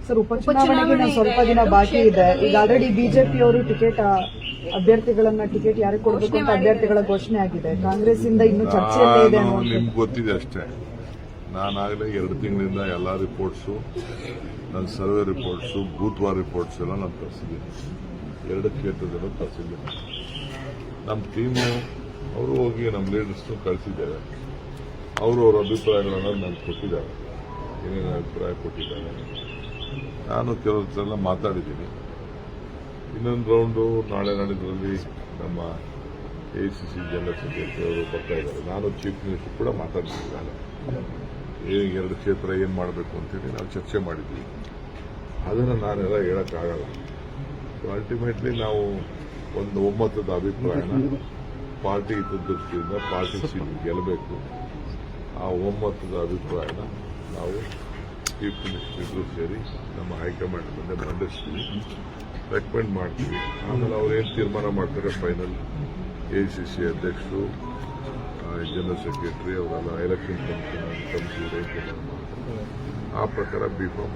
Sir, ಉಪಚುನಾವಣೆಗೆ ಸ್ವಲ್ಪ ದಿನ ಬಾಕಿ ಇದೆ. ಈಗ ಆಲ್ರೆಡಿ ಬಿಜೆಪಿ ಅವರು ಟಿಕೆಟ್ ಯಾರಿಗೆ ಕೊಡಬೇಕು ಅಂತ ಅಭ್ಯರ್ಥಿಗಳ ಘೋಷಣೆ ಆಗಿದೆ. ಕಾಂಗ್ರೆಸ್ ಇಂದ ಇನ್ನೂ ಚರ್ಚೆಯಲ್ಲೇ ಇದೆ. ನಿಮ್ಗೆ ಗೊತ್ತಿದೆ ಅಷ್ಟೇ. ನಾನಾಗಲೇ 2 ತಿಂಗಳಿಂದ ಎಲ್ಲ ರಿಪೋರ್ಟ್ಸು, ನನ್ನ ಸರ್ವೆ ರಿಪೋರ್ಟ್ಸು, ಬೂತ್ವಾರ್ ರಿಪೋರ್ಟ್ಸ್ ಎಲ್ಲ ನಾನು ತರಿಸಿದ್ದೀನಿ. 2 ಕ್ಷೇತ್ರದಲ್ಲೂ ತರಿಸಿದ್ದೀನಿ. ನಮ್ಮ ಟೀಮು ಅವರು ಹೋಗಿ ನಮ್ಮ ಲೀಡರ್ಸ್ನು ಕಳಿಸಿದ್ದೇವೆ. ಅವರು ಅವರ ಅಭಿಪ್ರಾಯಗಳನ್ನು ನನಗೆ ಕೊಟ್ಟಿದ್ದಾರೆ. ಏನೇನು ಅಭಿಪ್ರಾಯ ಕೊಟ್ಟಿದ್ದಾರೆ ನಾನು ಕೆಲವರೆಲ್ಲ ಮಾತಾಡಿದ್ದೀನಿ. ಇನ್ನೊಂದು ರೌಂಡು ನಾಳೆ ನಾಡಿದ್ರಲ್ಲಿ ನಮ್ಮ AICC ಜನರಲ್ ಸೆಕ್ರೆಟರಿ ಅವರು ಬರ್ತಾ ಇದ್ದಾರೆ. ನಾನು ಚೀಫ್ ಮಿನಿಸ್ಟರ್ ಕೂಡ ಮಾತಾಡ್ತೀನಿ. ನಾನು 2 ಕ್ಷೇತ್ರ ಏನು ಮಾಡಬೇಕು ಅಂತೇಳಿ ನಾವು ಚರ್ಚೆ ಮಾಡಿದ್ವಿ. ಅದನ್ನು ನಾನೆಲ್ಲ ಹೇಳೋಕ್ಕಾಗಲ್ಲ. ಅಲ್ಟಿಮೇಟ್ಲಿ ನಾವು ಒಂದು ಒಮ್ಮತದ ಅಭಿಪ್ರಾಯನ ಪಾರ್ಟಿ ದೃಷ್ಟಿಯಿಂದ ಪಾರ್ಟಿ ಸೀಟ್ ಗೆಲ್ಲಬೇಕು. ಆ ಒಮ್ಮತದ ಅಭಿಪ್ರಾಯನ ನಾವು ಚೀಫ್ ಮಿನಿಸ್ಟರ್ ಇಬ್ಬರು ಸೇರಿ ನಮ್ಮ ಹೈಕಮಾಂಡ್ ಮುಂದೆ ಮಂಡಿಸ್ತೀವಿ, ರೆಕಮೆಂಡ್ ಮಾಡ್ತೀವಿ. ಆಮೇಲೆ ಅವ್ರು ಏನು ತೀರ್ಮಾನ ಮಾಡ್ತಾರೆ ಫೈನಲ್ AICC ಅಧ್ಯಕ್ಷರು, ಜನರಲ್ ಸೆಕ್ರೆಟರಿ ಅವರೆಲ್ಲ ಎಲೆಕ್ಷನ್ ಕಮಿಷನ್ ಆ ಪ್ರಕಾರ ಬಿಫಾರ್ಮ್.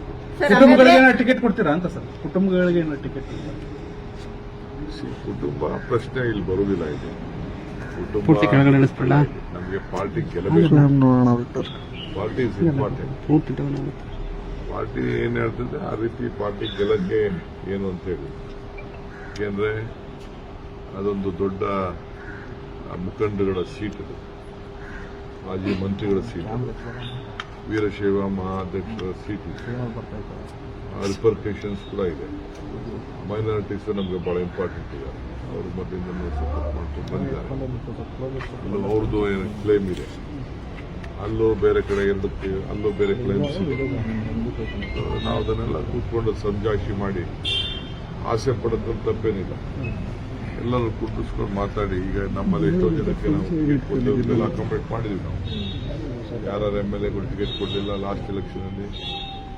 ಕುಟುಂಬಗಳಿಗೆ ಟಿಕೆಟ್ ಕೊಡ್ತೀರಾ ಅಂತ ಸರ್? ಕುಟುಂಬಗಳಿಗೆ ಟಿಕೆಟ್ ಕುಟುಂಬ ಪ್ರಶ್ನೆ ಇಲ್ಲಿ ಬರುವುದಿಲ್ಲ. ಇದು ಕುಟುಂಬ ನಮಗೆ ಪಾರ್ಟಿ ಗೆಲ್ಲಬೇಕು. Party is important. ಪಾರ್ಟಿ ಏನ್ ಹೇಳ್ತದೆ ಆ ರೀತಿ ಪಾರ್ಟಿ ಗೆಲ್ಲಕ್ಕೆ ಏನು ಅಂತ ಹೇಳಿ. ಯಾಕೆಂದ್ರೆ ಅದೊಂದು ದೊಡ್ಡ ಮುಖಂಡಗಳ ಸೀಟ್ ಇದು, ಮಾಜಿ ಮಂತ್ರಿಗಳ ಸೀಟ್, ವೀರಶೈವ ಮಹಾಧ್ಯಕ್ಷರ ಸೀಟ್ ಇದೆ. ರಿಪರ್ಕೇಷನ್ಸ್ ಕೂಡ ಇದೆ. ಮೈನಾರಿಟೀಸ್ ನಮಗೆ ಬಹಳ ಇಂಪಾರ್ಟೆಂಟ್ ಇದೆ. ಅವರು ಮೊದಲಿಂದ ಸಪೋರ್ಟ್ ಮಾಡ್ಕೊಂಡು ಬಂದಿದ್ದಾರೆ. ಅವ್ರದ್ದು ಏನು ಕ್ಲೇಮ್ ಇದೆ, ಅಲ್ಲೂ ಬೇರೆ ಕಡೆ ಅಲ್ಲೂ ಬೇರೆ ಕ್ಲೈಮ್ಸ್ ಇದೆ. ನಾವು ಅದನ್ನೆಲ್ಲ ಕೂತ್ಕೊಂಡು ಸಂಜಾಯಿಷಿ ಮಾಡಿ ಆಸೆ ಪಡೋದ್ರಲ್ಲಿ ತಪ್ಪೇನಿಲ್ಲ. ಎಲ್ಲರೂ ಕುಂಡಿಸ್ಕೊಂಡು ಮಾತಾಡಿ. ಈಗ ನಮ್ಮಲ್ಲಿ ಎಷ್ಟೋ ಜನಕ್ಕೆ ನಾವು ಅಕಾಮಡೇಟ್ ಮಾಡಿದ್ವಿ. ನಾವು ಯಾರು MLAಗಳು ಟಿಕೆಟ್ ಕೊಡಲಿಲ್ಲ ಲಾಸ್ಟ್ ಎಲೆಕ್ಷನಲ್ಲಿ.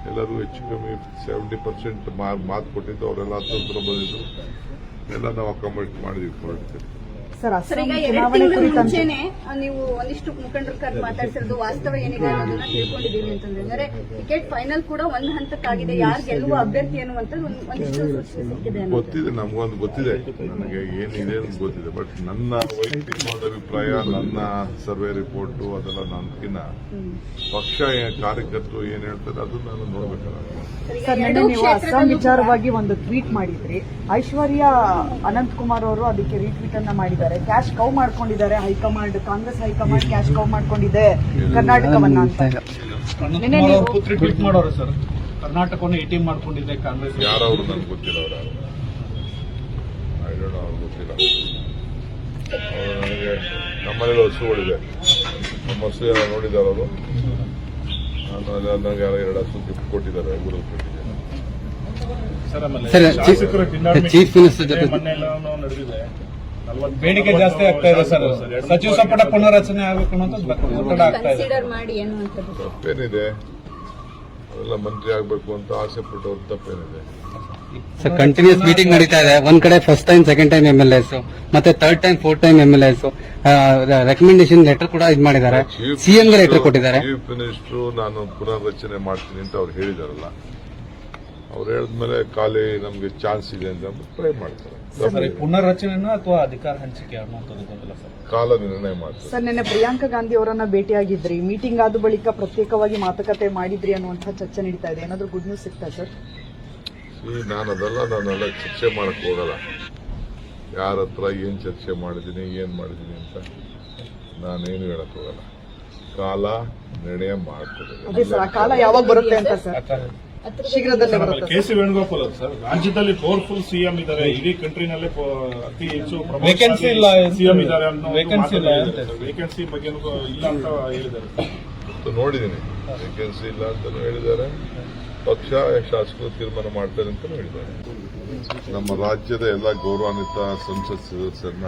ಎಲ್ಲರೂ ಹೆಚ್ಚು ಕಮ್ಮಿ 70% ಮಾತು ಕೊಟ್ಟಿದ್ದು, ಅವರೆಲ್ಲ 10 ಬಂದಿದ್ರು. ಎಲ್ಲ ನಾವು ಅಕಾಮಡೇಟ್ ಮಾಡಿದ್ವಿ ಪೊಲಿಟಿಕಲ್. ಸರ್, ಈಗ 2 ತಿಂಗಳ ಮುಂಚೆನೆ ನೀವು ಒಂದಿಷ್ಟು ಮುಖಂಡರ ಕರೆದು ಮಾತಾಡ್ಸಿರೋದು ವಾಸ್ತವ ಏನಿದೆ ಅನ್ನೋದನ್ನ ತಿಳ್ಕೊಂಡಿದ್ದೀವಿ ಅಂತಂದ್ರೆ, ಅಂದ್ರೆ ಟಿಕೆಟ್ ಫೈನಲ್ ಕೂಡ ಒಂದು ಹಂತಕ್ಕಾಗಿದೆ. ಯಾರು ಗೆಲ್ಲುವ ಅಭ್ಯರ್ಥಿ ಅನ್ನುವಂಥದ್ದು ಒಂದಿಷ್ಟು ಸೂಚನೆ ಸಿಕ್ಕಿದೆ. ಗೊತ್ತಿದೆ, ನಮಗೊಂದು ಗೊತ್ತಿದೆ, ನನಗೆ ಏನಿದೆ ಅಂತ ಗೊತ್ತಿದೆ. ಬಟ್ ನನ್ನ ವೈಯಕ್ತಿಕವಾದ ಅಭಿಪ್ರಾಯ, ನನ್ನ ಸರ್ವೆ ರಿಪೋರ್ಟು ಅದೆಲ್ಲ ನನಗಿನ್ನ ಪಕ್ಷ ಕಾರ್ಯಕರ್ತರು ಏನ್ ಹೇಳ್ತಾರೆ ಅದು ನಾನು ನೋಡ್ಬೇಕಾಗುತ್ತೆ. ಸರ್, ನೀವು ಅಸ್ಸಾಂ ವಿಚಾರವಾಗಿ ಒಂದು ಟ್ವೀಟ್ ಮಾಡಿದ್ರಿ. ಐಶ್ವರ್ಯ ಅನಂತಕುಮಾರ್ ಅವರು ಅದಕ್ಕೆ ರೀಟ್ವೀಟ್ ಅನ್ನ ಮಾಡಿದ್ದಾರೆ. ಕ್ಯಾಶ್ ಕೌ ಮಾಡ್ಕೊಂಡಿದ್ದಾರೆ high command, Congress high command cash cow ಮಾಡ್ಕೊಂಡಿದೆ ಕರ್ನಾಟಕವನ್ನ ಅಂತ. ಪುತ್ರಿ ಟ್ವೀಟ್ ಮಾಡೋರು ಸರ್, ಕರ್ನಾಟಕವನ್ನು ATM ಮಾಡ್ಕೊಂಡಿದೆ ಕಾಂಗ್ರೆಸ್. ಯಾರವರು ನನಗೆ ಗೊತ್ತಿಲ್ಲ. ಅವ್ರು ಗೊತ್ತಿಲ್ಲ. ನನಗೆ ನಮ್ಮನೇಲಿ ಹಸುಗಳಿದೆ. ನಮ್ಮ ಹಸು ಯಾರು ನೋಡಿದಾರ ಅವರು? ನನಗೆ 2 ಹಸು ಗಿಫ್ಟ್ ಕೊಟ್ಟಿದ್ದಾರೆ, ಊರಲ್ಲಿ ಕೊಟ್ಟಿದ್ದಾರೆ. ಚೀಫ್ ಮಿನಿಸ್ಟರ್ ಜೊತೆ ನಡೆದಿದೆ. ಬೇಡಿಕೆ ಜಾಸ್ತಿ ಆಗ್ತಾ ಇದೆ ಸರ್. ಸಚಿವ ಸಂಪುಟ ಪುನರ್ರಚನೆ ಆಗಬೇಕು ಅನ್ನೋದು ಒತ್ತಡ ಆಗ್ತಾ ಇದೆ. ತಪ್ಪೇನಿದೆ? ಅವೆಲ್ಲ ಮಂತ್ರಿ ಆಗಬೇಕು ಅಂತ ಆಸೆ ಪಟ್ಟವ್ರು ತಪ್ಪೇನಿದೆ? ಸರ್, ಕಂಟಿನ್ಯೂಸ್ ಮೀಟಿಂಗ್ ನಡೀತಾ ಇದೆ. ಒಂದ್ ಕಡೆ first time, second time MLAs, ಮತ್ತೆ 3rd time 4th time MLAs recommendation letter ಕೂಡ ಇದು ಮಾಡಿದ್ದಾರೆ. CM ಗೆ ಲೆಟರ್ ಕೊಟ್ಟಿದ್ದಾರೆ. ಚೀಫ್ ಮಿನಿಸ್ಟರ್ ನಾನು ಪುನರ್ರಚನೆ ಮಾಡ್ತೀನಿ ಅಂತ ಅವ್ರು ಹೇಳಿದಾರಲ್ಲ, ಅವ್ರು ಹೇಳಿದ್ಮೇಲೆ ಖಾಲಿ ನಮ್ಗೆ ಚಾನ್ಸ್ ಇದೆ ಅಂತ ಟ್ರೈ ಮಾಡ್ತಾರೆ. ಪುನರ್ರಚನೆನ ಅಥವಾ ಅಧಿಕಾರ ಹಂಚಿಕೆ ಅನ್ನೋದು ಕಾಲ ನಿರ್ಣಯ ಮಾಡ್ತಾರೆ. ಸರ್, ನಿನ್ನೆ ಪ್ರಿಯಾಂಕಾ ಗಾಂಧಿ ಅವರನ್ನ ಭೇಟಿಯಾಗಿದ್ರಿ. ಮೀಟಿಂಗ್ ಆದ ಬಳಿಕ ಪ್ರತ್ಯೇಕವಾಗಿ ಮಾತುಕತೆ ಮಾಡಿದ್ರಿ ಅನ್ನುವಂಥ ಚರ್ಚೆ ನಡೀತಾ ಇದೆ. ಏನಾದರೂ ಗುಡ್ ನ್ಯೂಸ್ ಸಿಗ್ತಾ ಸರ್? ನಾನೆಲ್ಲ ಚರ್ಚೆ ಮಾಡಕ್ ಹೋಗಲ್ಲ. ಯಾರ ಹತ್ರ ಏನ್ ಚರ್ಚೆ ಮಾಡಿದ್ದೀನಿ, ಏನ್ ಮಾಡಿದ್ದೀನಿ ಅಂತ ನಾನೇನು ಹೇಳಕ್ ಹೋಗಲ್ಲ. ಕಾಲ ನಿರ್ಣಯ ಮಾಡ್ತದೆ. ಅದೇ ಸರ್, ಆ ಕಾಲ ಯಾವಾಗ ಬರುತ್ತೆ ಅಂತ ಸರ್? ಶೀಘ್ರದಲ್ಲೇ ಬರುತ್ತೆ. KC ವೇಣುಗೋಪಾಲ್ ಅವರು ಸರ್, ರಾಜ್ಯದಲ್ಲಿ ಪವರ್ಫುಲ್ CM ಇದ್ದಾರೆ, ಇಡೀ ಕಂಟ್ರಿನಲ್ಲೇ ಅತಿ ಹೆಚ್ಚು ವೇಕೆನ್ಸಿ ಇಲ್ಲ CM ಇದ್ದಾರೆ ಅನ್ನೋ ವೇಕೆನ್ಸಿ ಇಲ್ಲ ವೇಕೆನ್ಸಿ ಬಗ್ಗೆ ಇಲ್ಲ ಅಂತ ಹೇಳಿದ್ದಾರೆ. ನೋಡಿದ್ದೀನಿ, ವೇಕೆನ್ಸಿ ಇಲ್ಲ ಅಂತ ಹೇಳಿದ್ದಾರೆ. ಪಕ್ಷ ಶಾಸಕರು ತೀರ್ಮಾನ ಮಾಡ್ತಾರೆ ಅಂತ ಹೇಳಿದ್ದಾರೆ. ನಮ್ಮ ರಾಜ್ಯದ ಎಲ್ಲ ಗೌರವಾನ್ವಿತ ಸಂಸತ್ ಸದಸ್ಯರನ್ನ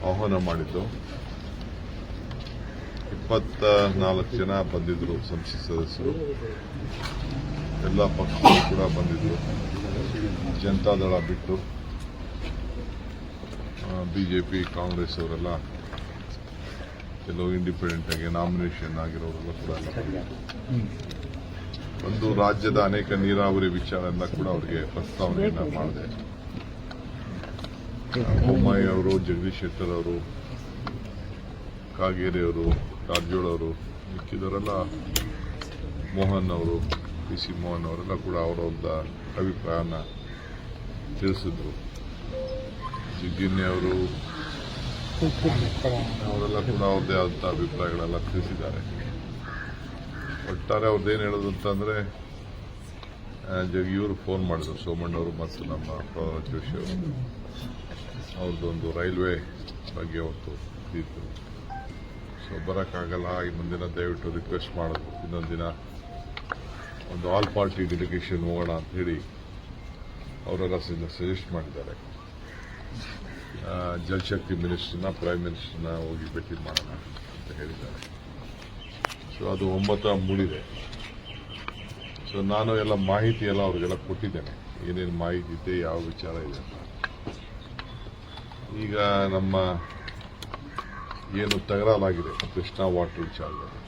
ಆಹ್ವಾನ ಮಾಡಿದ್ದು. 24 ಜನ ಬಂದಿದ್ರು ಸಂಸತ್ ಸದಸ್ಯರು. ಎಲ್ಲ ಪಕ್ಷಗಳು ಕೂಡ ಬಂದಿದ್ರು. ಜನತಾದಳ ಬಿಟ್ಟು BJP, ಕಾಂಗ್ರೆಸ್ ಅವರೆಲ್ಲ, ಕೆಲವು ಇಂಡಿಪೆಂಡೆಂಟ್ ಆಗಿ ನಾಮಿನೇಷನ್ ಆಗಿರೋರೆಲ್ಲ ಕೂಡ ಒಂದು ರಾಜ್ಯದ ಅನೇಕ ನೀರಾವರಿ ವಿಚಾರನ ಕೂಡ ಅವರಿಗೆ ಪ್ರಸ್ತಾವನೆಯನ್ನ ಮಾಡಿದೆ. ಬೊಮ್ಮಾಯಿ ಅವರು, ಜಗದೀಶ್ ಶೆಟ್ಟರ್ ಅವರು, ಕಾಗೇರಿ ಅವರು, ಕಾರಜೋಳ ಅವರು, ಮಿಕ್ಕಿದವರೆಲ್ಲ ಮೋಹನ್ ಅವರು, PC ಮೋಹನ್ ಅವರೆಲ್ಲ ಕೂಡ ಅವರೊಂದ ಅಭಿಪ್ರಾಯನ ತಿಳಿಸಿದ್ರು. ಜಿಗ್ಗಿನ್ನಿ ಅವರು ಅವರೆಲ್ಲ ಕೂಡ ಅವ್ರದ್ದೇ ಆದಂಥ ಅಭಿಪ್ರಾಯಗಳೆಲ್ಲ ತಿಳಿಸಿದ್ದಾರೆ. ಒಟ್ಟಾರೆ ಅವ್ರದ್ದೇನು ಹೇಳೋದು ಅಂತಂದ್ರೆ, ಇವರು ಫೋನ್ ಮಾಡಿದ್ರು, ಸೋಮಣ್ಣವರು ಮತ್ತು ನಮ್ಮ ಪ್ರಹ್ಲಾದ್ ಜೋಶಿ ಅವರು. ಅವ್ರದ್ದೊಂದು ರೈಲ್ವೆ ಬಗ್ಗೆ ಅವತ್ತು ಇತ್ತು. ಸೊ ಬರೋಕ್ಕಾಗಲ್ಲ, ಈ ಮುಂದಿನ ದಯವಿಟ್ಟು ರಿಕ್ವೆಸ್ಟ್ ಮಾಡಿದ್ರು, ಇನ್ನೊಂದು ದಿನ ಒಂದು ಆಲ್ ಪಾರ್ಟಿ ಡೆಲಿಗೇಷನ್ ಹೋಗೋಣ ಅಂತ ಹೇಳಿ ಅವರೆಲ್ಲ ಸಜೆಸ್ಟ್ ಮಾಡಿದ್ದಾರೆ. ಜಲಶಕ್ತಿ ಮಿನಿಸ್ಟರ್ನ, ಪ್ರೈಮ್ ಮಿನಿಸ್ಟರ್ನ ಹೋಗಿ ಭೇಟಿ ಮಾಡೋಣ ಅಂತ ಹೇಳಿದ್ದಾರೆ. ಸೊ ಅದು 9 ಮೂಡಿದೆ. ಸೊ ನಾನು ಎಲ್ಲ ಮಾಹಿತಿ ಎಲ್ಲ ಅವ್ರಿಗೆಲ್ಲ ಕೊಟ್ಟಿದ್ದೇನೆ, ಏನೇನು ಮಾಹಿತಿ ಇದೆ, ಯಾವ ವಿಚಾರ ಇದೆ ಅಂತ. ಈಗ ನಮ್ಮ ಏನು ತಕರಾಲಾಗಿದೆ ಕೃಷ್ಣಾ ವಾಟರ್ ವಿಚಾರದಲ್ಲಿ,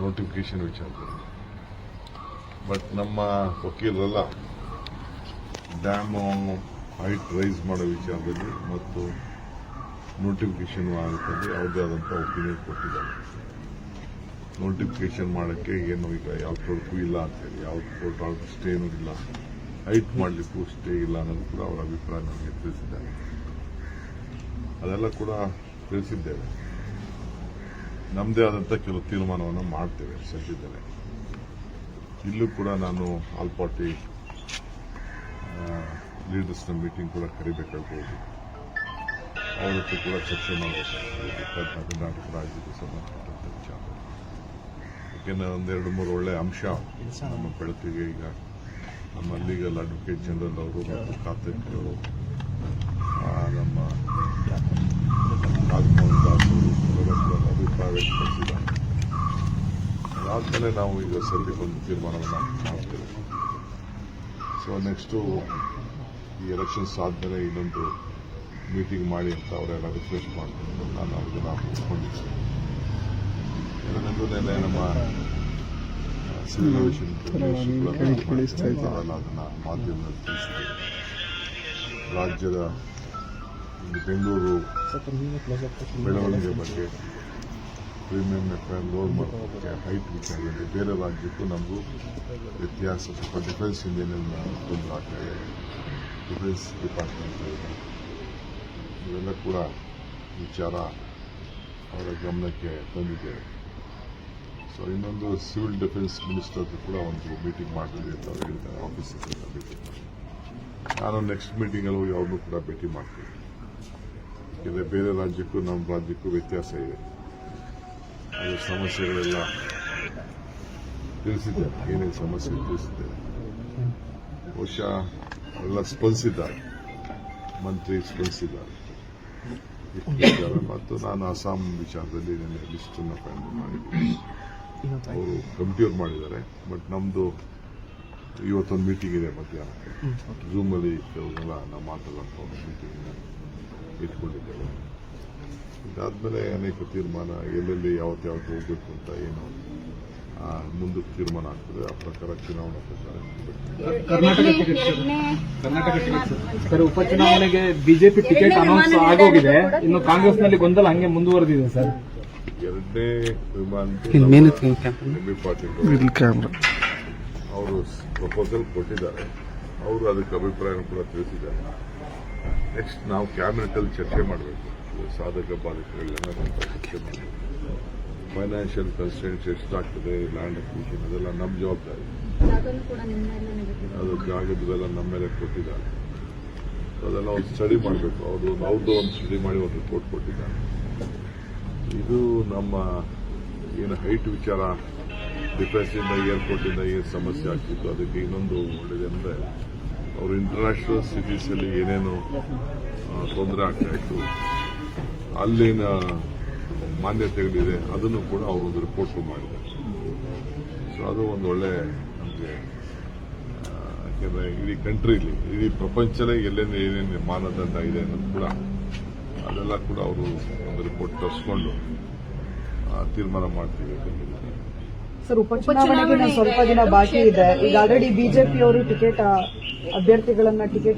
ನೋಟಿಫಿಕೇಶನ್ ವಿಚಾರದಲ್ಲಿ, ಬಟ್ ನಮ್ಮ ವಕೀಲರೆಲ್ಲ ಡ್ಯಾಮ್ ಹೈಟ್ ರೈಸ್ ಮಾಡೋ ವಿಚಾರದಲ್ಲಿ ಮತ್ತು ನೋಟಿಫಿಕೇಶನ್ ಆಗುತ್ತದೆ ಅವ್ರದ್ದೇ ಆದಂಥ ಒಪಿನಿಯನ್ ಕೊಟ್ಟಿದ್ದಾರೆ. ನೋಟಿಫಿಕೇಶನ್ ಮಾಡೋಕ್ಕೆ ಏನು ಈಗ ಯಾವ ತೊಡಕು ಇಲ್ಲ ಅಂತೇಳಿ, ಯಾವ ಕೋರ್ಟ್ ಆರ್ಡರ್ ಸ್ಟೇನೂ ಇಲ್ಲ, ಹೈಟ್ ಮಾಡಲಿಕ್ಕೂ ಸ್ಟೇ ಇಲ್ಲ ಅನ್ನೋದು ಕೂಡ ಅವರ ಅಭಿಪ್ರಾಯ ನಮಗೆ ತಿಳಿಸಿದ್ದಾರೆ. ಅದೆಲ್ಲ ಕೂಡ ತಿಳಿಸಿದ್ದೇವೆ. ನಮ್ಮದೇ ಆದಂಥ ಕೆಲವು ತೀರ್ಮಾನವನ್ನು ಮಾಡ್ತೇವೆ ಸದ್ಯದಲ್ಲೇ. ಇಲ್ಲೂ ಕೂಡ ನಾನು ಆಲ್ ಪಾರ್ಟಿ ಲೀಡರ್ಸ್ನ ಮೀಟಿಂಗ್ ಕೂಡ ಕರಿಬೇಕಾಗ್ಬೋದು. ಅವರ ಜೊತೆ ಕೂಡ ಚರ್ಚೆ ಮಾಡಬೇಕಾಗ್ತದೆ ಕರ್ನಾಟಕ ರಾಜ್ಯಕ್ಕೆ ಸಂಬಂಧಪಟ್ಟಂಥ ವಿಚಾರ. ಯಾಕೆಂದರೆ 1-2-3 ಒಳ್ಳೆ ಅಂಶ ನಮ್ಮ ಬೆಳಕಿಗೆ ಈಗ ನಮ್ಮ ಲೀಗಲ್ ಅಡ್ವೊಕೇಟ್ ಜನರಲ್ ಅವರು ಮತ್ತು ಕಾರ್ತಿಕ್ ಅವರು, ನಮ್ಮ ರಾಜಮೋಹನ್ ದಾಸ್ ಅವರು ಅಭಿಪ್ರಾಯ ವ್ಯಕ್ತಪಡಿಸಿದ್ದಾರೆ. ಅದಾದಮೇಲೆ ನಾವು ಈಗ ಸದ್ಯಕ್ಕೆ ಒಂದು ತೀರ್ಮಾನವನ್ನು ಮಾಡ್ತೇವೆ. ಸೊ ನೆಕ್ಸ್ಟು ಈ ಎಲೆಕ್ಷನ್ಸ್ ಆದಮೇಲೆ ಇನ್ನೊಂದು ಮೀಟಿಂಗ್ ಮಾಡಿ ಅಂತ ಅವರೆಲ್ಲ ರಿಕ್ವೆಸ್ಟ್ ಮಾಡ್ಕೊಂಡು ನಾನು ಅವ್ರಿಗೆಲ್ಲ ಒಪ್ಕೊಂಡಿದ್ದೆ. ಎರಡನೇದು ನಮ್ಮ ಸಿವಿಲ್ ಏವಿಯೇಷನ್ ಅದನ್ನು ಮಾಧ್ಯಮದಲ್ಲಿ ತಿಳಿಸಿದೆ. ರಾಜ್ಯದ ಬೆಂಗಳೂರು ಬೆಳವಣಿಗೆ ಬಗ್ಗೆ, ಪ್ರೀಮಿಯಂ ಎಫ್ಐಆರ್ ಲೋಡ್ ಮಾಡೋದಕ್ಕೆ ಹೈಟ್ ವಿಚಾರದಲ್ಲಿ ಬೇರೆ ರಾಜ್ಯಕ್ಕೂ ನಮಗೂ ವ್ಯತ್ಯಾಸ, ಸ್ವಲ್ಪ ಡಿಫೆನ್ಸ್ ಇಂಜಿನಿಯರ್ ತೊಂದರೆ ಆಗ್ತಾಯಿದೆ, ಡಿಫೆನ್ಸ್ ಡಿಪಾರ್ಟ್ಮೆಂಟ್ ಇವೆಲ್ಲ ಕೂಡ ವಿಚಾರ ಅವರ ಗಮನಕ್ಕೆ ತಂದಿದ್ದೇವೆ. ಸೊ ಇನ್ನೊಂದು ಸಿವಿಲ್ ಡಿಫೆನ್ಸ್ ಮಿನಿಸ್ಟರ್ ಕೂಡ ಒಂದು ಮೀಟಿಂಗ್ ಮಾಡಲಿ ಅಂತ ಅವ್ರು ಹೇಳಿದ್ದಾರೆ. ಆಫೀಸರ್ಸ್ ಎಲ್ಲ ಭೇಟಿ ಮಾಡಿ ನಾನು ನೆಕ್ಸ್ಟ್ ಮೀಟಿಂಗಲ್ಲಿ ಹೋಗಿ ಅವ್ರನ್ನೂ ಕೂಡ ಭೇಟಿ ಮಾಡ್ತೀನಿ. ಯಾಕೆಂದರೆ ಬೇರೆ ರಾಜ್ಯಕ್ಕೂ ನಮ್ಮ ರಾಜ್ಯಕ್ಕೂ ವ್ಯತ್ಯಾಸ ಇದೆ. ಅದರ ಸಮಸ್ಯೆಗಳೆಲ್ಲ ತಿಳಿಸಿದ್ದೇನೆ, ಏನೇನು ಸಮಸ್ಯೆ ತಿಳಿಸಿದ್ದೇನೆ. ಬಹುಶಃ ಎಲ್ಲ ಸ್ಪಂದಿಸಿದ್ದಾರೆ, ಮಂತ್ರಿ ಸ್ಪಂದಿಸಿದ್ದಾರೆ ಮತ್ತು ನಾನು ಅಸ್ಸಾಂ ವಿಚಾರದಲ್ಲಿ ನನ್ನ ಲಿಸ್ಟನ್ನು ಫೈನಲ್ ಮಾಡಿದ್ದೀನಿ. ಅವರು ಕಮಿಟಿಯವ್ರು ಮಾಡಿದ್ದಾರೆ. ಬಟ್ ನಮ್ಮದು ಇವತ್ತೊಂದು ಮೀಟಿಂಗ್ ಇದೆ ಮಧ್ಯಾಹ್ನಕ್ಕೆ, ಝೂಮಲ್ಲಿ ಕೆಲವರೆಲ್ಲ ನಾವು ಮಾತಾಡುವಂಥ ಒಂದು ಮೀಟಿಂಗ್ ಇಟ್ಕೊಂಡಿದ್ದೇವೆ. ಇದಾದಮೇಲೆ ಅನೇಕ ತೀರ್ಮಾನ ಎಲ್ಲೆಲ್ಲಿ ಯಾವತ್ತು ಹೋಗಬೇಕು ಅಂತ ಏನು ಮುಂದಕ್ಕೆ ತೀರ್ಮಾನ ಆಗ್ತದೆ. ಆ ಪ್ರಕಾರ ಚುನಾವಣಾ ಪ್ರಚಾರ ಸರ್, ಉಪಚುನಾವಣೆಗೆ ಬಿಜೆಪಿ ಟಿಕೆಟ್ ಅನೌನ್ಸ್ ಆಗೋಗಿದೆ. ಇನ್ನು ಕಾಂಗ್ರೆಸ್ನಲ್ಲಿ ಗೊಂದಲ ಹಂಗೆ ಮುಂದುವರೆದಿದೆ ಸರ್. ಎರಡನೇ ವಿಮಾನ ಎಂ.ಬಿ. ಪಾಟೀಲ್ ಅವರು ಪ್ರಪೋಸಲ್ ಕೊಟ್ಟಿದ್ದಾರೆ. ಅವರು ಅದಕ್ಕೆ ಅಭಿಪ್ರಾಯ ಕೂಡ ತಿಳಿಸಿದ್ದಾರೆ. ನೆಕ್ಸ್ಟ್ ನಾವು ಕ್ಯಾಬಿನೆಟ್ ಅಲ್ಲಿ ಚರ್ಚೆ ಮಾಡಬೇಕು. ಸಾಧಕ ಬಾಧಕಗಳನ್ನ ಚರ್ಚೆ ಮಾಡಬೇಕು. ಫೈನಾನ್ಷಿಯಲ್ ಕನ್ಸ್ಟೆಂಟ್ಸ್ ಎಷ್ಟಾಗ್ತದೆ, ಲ್ಯಾಂಡ್ ಅಕ್ವಿಷನ್ ಅದೆಲ್ಲ ನಮ್ಮ ಜವಾಬ್ದಾರಿ. ಅದು ಜಾಗದವೆಲ್ಲ ನಮ್ಮ ಮೇಲೆ ಕೊಟ್ಟಿದ್ದಾರೆ. ಅದೆಲ್ಲ ಒಂದು ಸ್ಟಡಿ ಮಾಡಬೇಕು. ಅವ್ರದ್ದು ಒಂದು ಸ್ಟಡಿ ಮಾಡಿ ಒಂದು ರಿಪೋರ್ಟ್ ಕೊಟ್ಟಿದ್ದಾರೆ. ಇದು ನಮ್ಮ ಏನು ಹೈಟ್ ವಿಚಾರ, ಡಿಫೆನ್ಸಿಂದ ಏರ್ಪೋರ್ಟಿಂದ ಏನು ಸಮಸ್ಯೆ ಆಗ್ತಿತ್ತು, ಅದಕ್ಕೆ ಇನ್ನೊಂದು ಒಳ್ಳೆಯದು ಅಂದರೆ ಅವರು ಇಂಟರ್ನ್ಯಾಷನಲ್ ಸಿಟೀಸಲ್ಲಿ ಏನೇನು ತೊಂದರೆ ಆಗ್ತಾ ಇತ್ತು, ಅಲ್ಲಿನ ಮಾನ್ಯತೆಗಳಿದೆ, ಅದನ್ನು ಕೂಡ ಅವರೊಂದು ರಿಪೋರ್ಟ್ ಮಾಡಿದ್ದಾರೆ. ಸೊ ಅದು ಒಂದು ಒಳ್ಳೆ ನಮಗೆ, ಯಾಕೆಂದರೆ ಇಡೀ ಕಂಟ್ರಿಲಿ, ಇಡೀ ಪ್ರಪಂಚದಲ್ಲೇ ಎಲ್ಲೆಲ್ಲಿ ಏನೇನು ಮಾನದಂಡ ಇದೆ ಅನ್ನೋದು ಕೂಡ ಅದೆಲ್ಲ ಕೂಡ ಅವರು ಒಂದು ರಿಪೋರ್ಟ್ ತರಿಸ್ಕೊಂಡು ತೀರ್ಮಾನ ಮಾಡ್ತೀವಿ ಅಂತ ಹೇಳಿದ್ದಾರೆ. ಸರ್, ಉಪಚುನಾವಣೆಗೆ ಇನ್ನು ಸ್ವಲ್ಪ ದಿನ ಬಾಕಿ ಇದೆ. ಈಗ ಆಲ್ರೆಡಿ ಬಿಜೆಪಿ ಅವರು ಟಿಕೆಟ್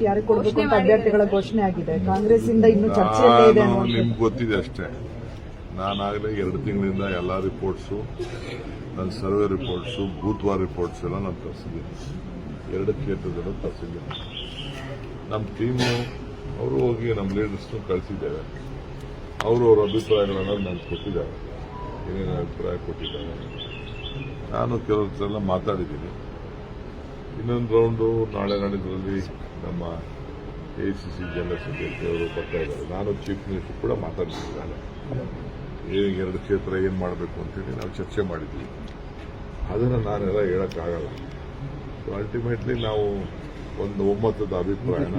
ಯಾರಿಗೆ ಕೊಡಬೇಕು ಅಂತ ಅಭ್ಯರ್ಥಿಗಳ ಘೋಷಣೆ ಆಗಿದೆ. ಕಾಂಗ್ರೆಸ್ ಇಂದ ಇನ್ನು ಚರ್ಚೆಯಲ್ಲೇ ಇದೆ ಅನ್ನುವಂಥದ್ದು. ನಿಮ್ಗೆ ಗೊತ್ತಿದೆ ಅಷ್ಟೇ. ನಾನಾಗಲೇ 2 ತಿಂಗಳಿಂದ ಎಲ್ಲ ರಿಪೋರ್ಟ್ಸು, ನನ್ನ ಸರ್ವೆ ರಿಪೋರ್ಟ್ಸು, ಬೂತ್ವಾರ್ ರಿಪೋರ್ಟ್ಸ್ ಎಲ್ಲ ನಾನು ತರಿಸಿದ್ದೀನಿ. 2 ಕ್ಷೇತ್ರದಲ್ಲೂ ತರಿಸಿದ್ದೀನಿ. ನಮ್ಮ ಟೀಮು ಅವರು ಹೋಗಿ ನಮ್ಮ ಲೀಡರ್ಸ್ನು ಕಳಿಸಿದ್ದೇವೆ. ಅವರು ಅವ್ರ ಅಭಿಪ್ರಾಯಗಳನ್ನು ನನಗೆ ಕೊಟ್ಟಿದ್ದಾರೆ. ಏನೇನು ಅಭಿಪ್ರಾಯ ಕೊಟ್ಟಿದ್ದಾರೆ ನಾನು ಕೆಲವರೆಲ್ಲ ಮಾತಾಡಿದ್ದೀನಿ. ಇನ್ನೊಂದು ರೌಂಡು ನಾಳೆ ನಾಡಿದ್ರಲ್ಲಿ ನಮ್ಮ ACC ಜನರಲ್ ಸೆಕ್ರೆಟರಿ ಅವರು ಬರ್ತಾ ಇದ್ದಾರೆ. ನಾನು ಚೀಫ್ ಮಿನಿಸ್ಟರ್ ಕೂಡ ಮಾತಾಡ್ತಿದ್ದಾರೆ. 2 ಕ್ಷೇತ್ರ ಏನು ಮಾಡಬೇಕು ಅಂತೇಳಿ ನಾವು ಚರ್ಚೆ ಮಾಡಿದ್ವಿ. ಅದನ್ನು ನಾನೆಲ್ಲ ಹೇಳೋಕ್ಕಾಗಲ್ಲ. ಅಲ್ಟಿಮೇಟ್ಲಿ ನಾವು ಒಂದು ಒಮ್ಮತದ ಅಭಿಪ್ರಾಯನ